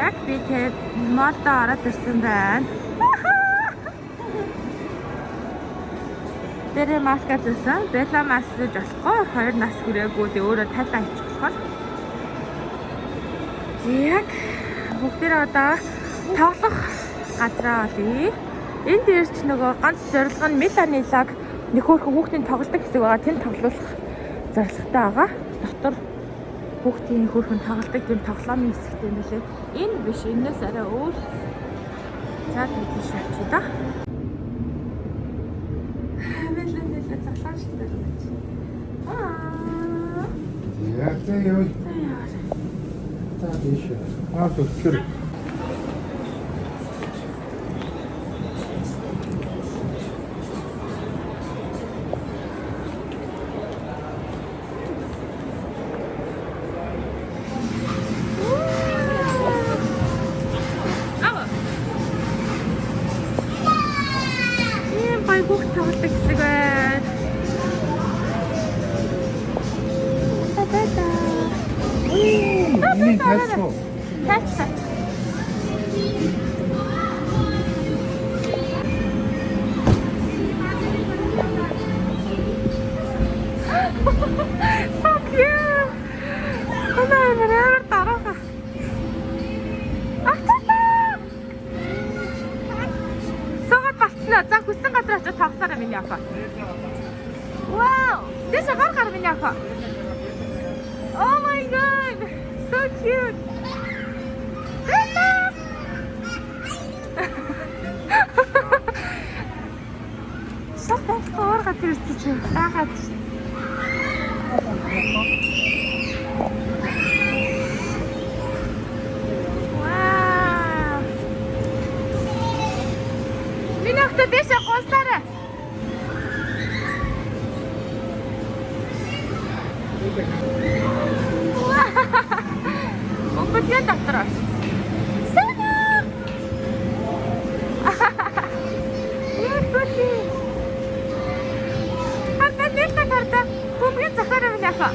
Яг би тэгээд молдо ороод ирсэн байна. Тэрэ маска зөсөн. Бэла маскаж болохгүй. 2 нас хүрээгүй дээ өөрөө тайлаа хийчих болохоор. Яг бүгдээрээ одоо тоглох газраа олъё. Энд ирж нөгөө ганц зорилго нь Миланилаг нөхөрхөн хүүхдийн тоглодог хэсэг байгаа. Тэнд тоглуулах зорилготой байгаа. Дотор хүүхдийн хөрхөн тоглодог тийм тоглоомын хэсэгтэй юм билээ. Энэ биш, энэс арай өөр. За тийш очив да. Миланила цаглаан шилдэг юм чи. Яг зөө юу. За тийш. Өчгөр. That's so cute. За хүссэн газар очиж тоглоорой миний охин. Wow! This is гаргар миний охин. Oh my god! So cute. Шатаа хооргад ирсэн чи. Яагаад? Вау! Миний охин дэше госараа. Өнгөцгөө доктор орсон. Сэна! Яа бүти. Хатаа нэртэ карта. Бүгд захараа минь яха.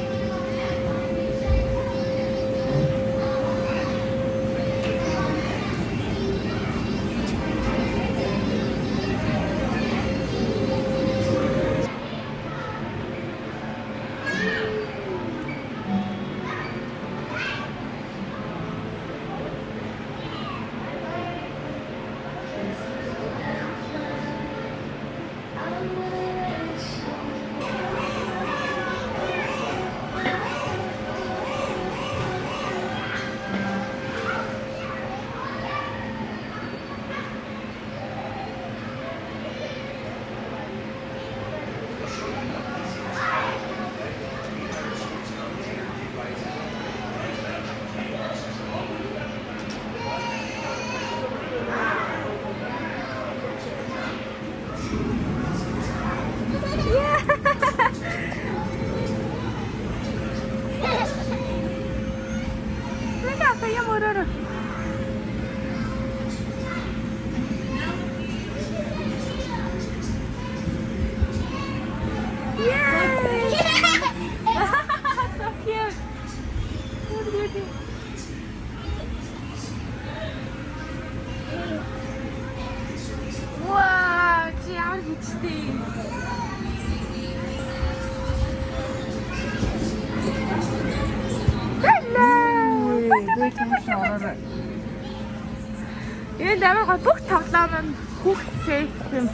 Энэ дамага бүх тоглоом нь хүүхд сейф юм.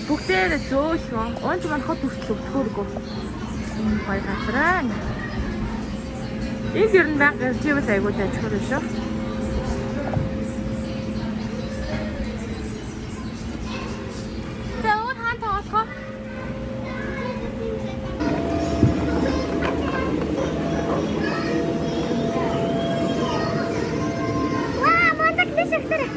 Бүгдээ зөөлхөн. Онц маань хот хүртэл өвтгөөргөө. Энэ гоё газар. Энэ ер нь байнга живэл айгуу тажхөр шүү. За өөр хаан тоглох. Ваа, монтак дэшгсэрэ.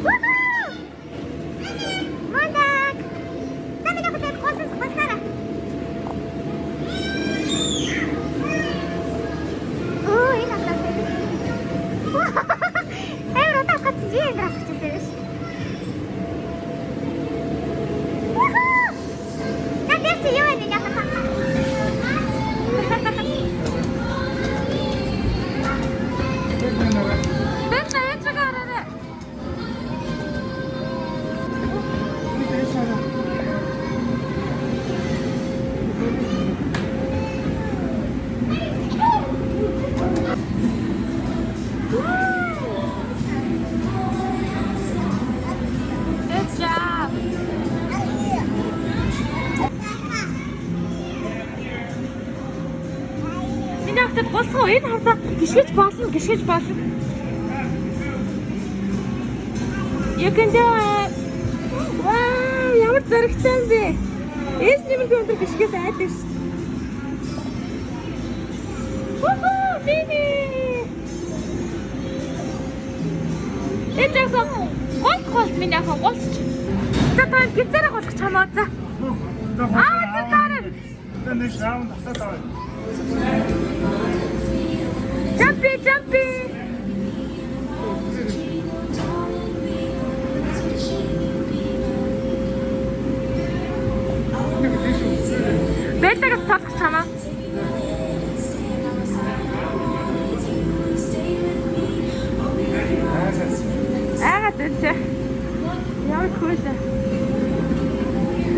Woohoo! Босгоо энэ хавтаа гიშгэж болно. You can do it. Wow, ямар зэрэгтэй юм бэ? Эс нэмэр өндөр гიშгээс айдаг ш. Воо, биби. Это гол миний ахаа голч. За та гизээрээ голч чамаа за. Аа таараа. Тэнд шаам тасаад аваа. Jumpy. Бэлтагаас цолох чамаа. Агаад үлээ. Ямар cool.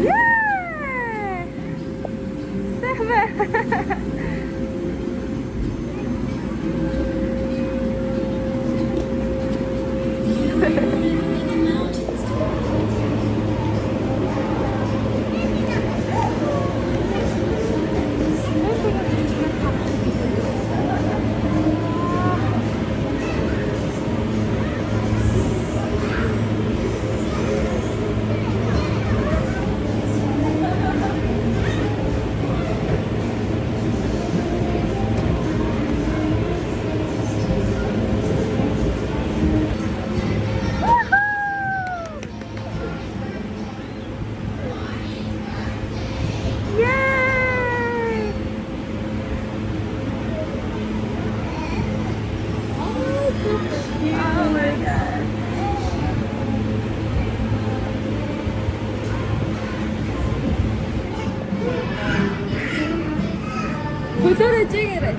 Яа! Сэвэ. Хөлөөрөө чигээрээ.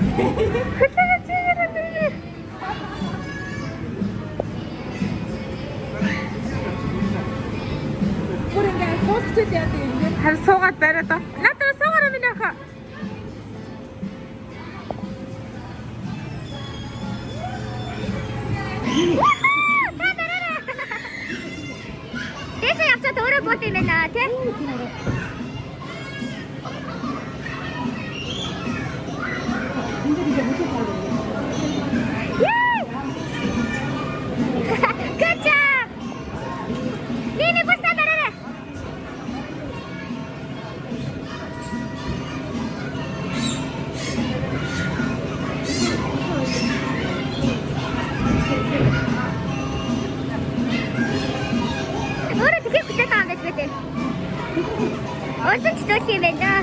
Бүр ингээ сууцчихэд яадаг юм бэ? Харин суугаад бариад аа. Надад суугаараа минь яхаа. Тэсээ явцад өөрөө бод юм байна тий? Good job! Nini, basta darara! Ora, tiga kita tahu betul. Orang tu tu benda.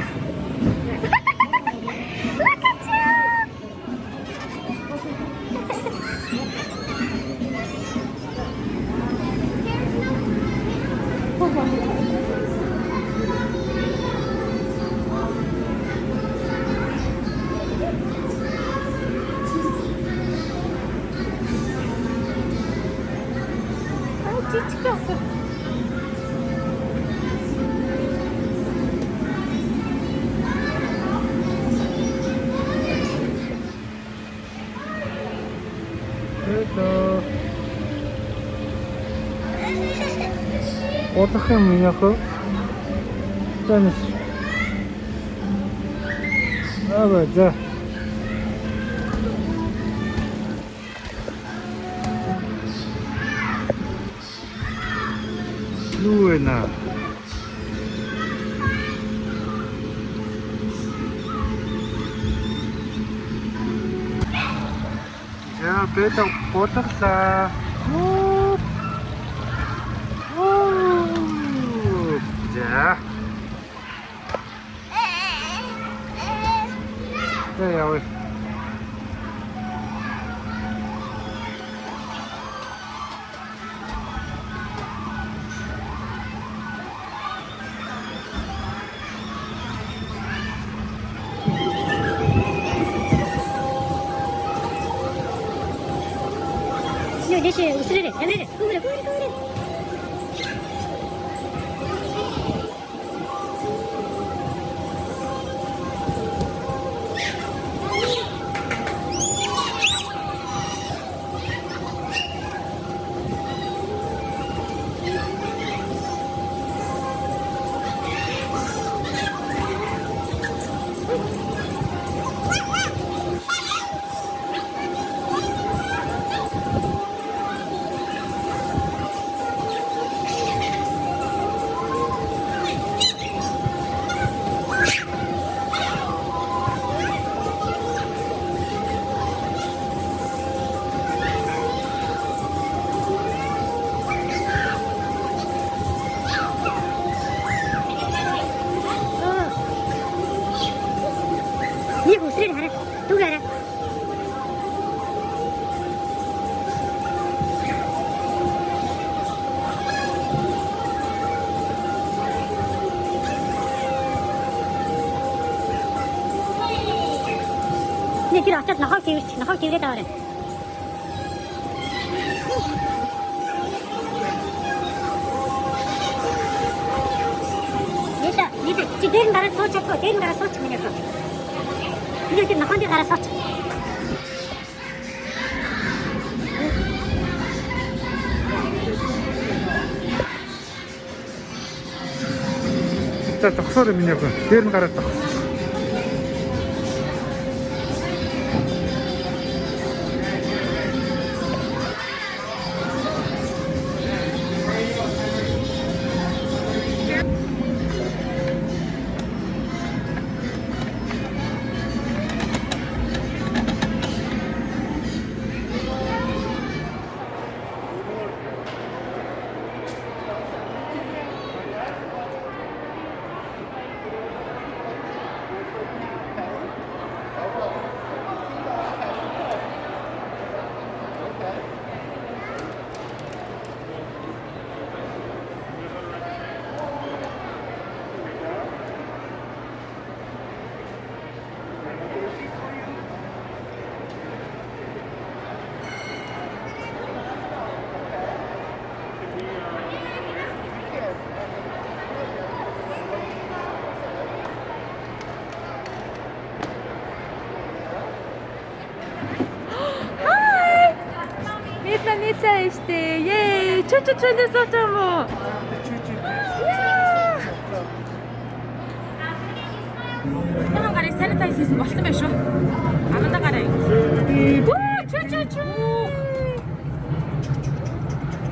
Look at you! Это отдых юм яхаа. Танис. За. Луэна. За, бэта бодлоо. За. Яваа. Deixa eu, usulele, emrele, kumre. Тэгээ тэр очиад нохоо тэргээд аваарай. Нийт чи дээр нь гараад сууч чадгүй. Дээр нь гараад сууч миний хөө. Би тэр нохоонд гараад сууч. За зогсоорой миний охин. Дээр нь гараад зогс. Нийцээ штэ. Ее. Чүчүчүнээс сууч юм уу? Яагаад гарыг санитайз хийсэн болсон байх шүү. Аманда гарыг. Чүчүчү.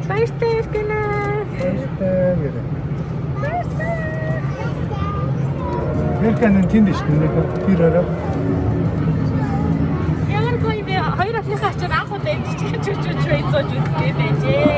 Баяртай гэнэ. Мэркэнэн тэнд шүү дээ. Тэр ороо. Хоёр ахнасаа очоод анх удаа энэ жижиг чүчүүч байж сууж үзсэн байж.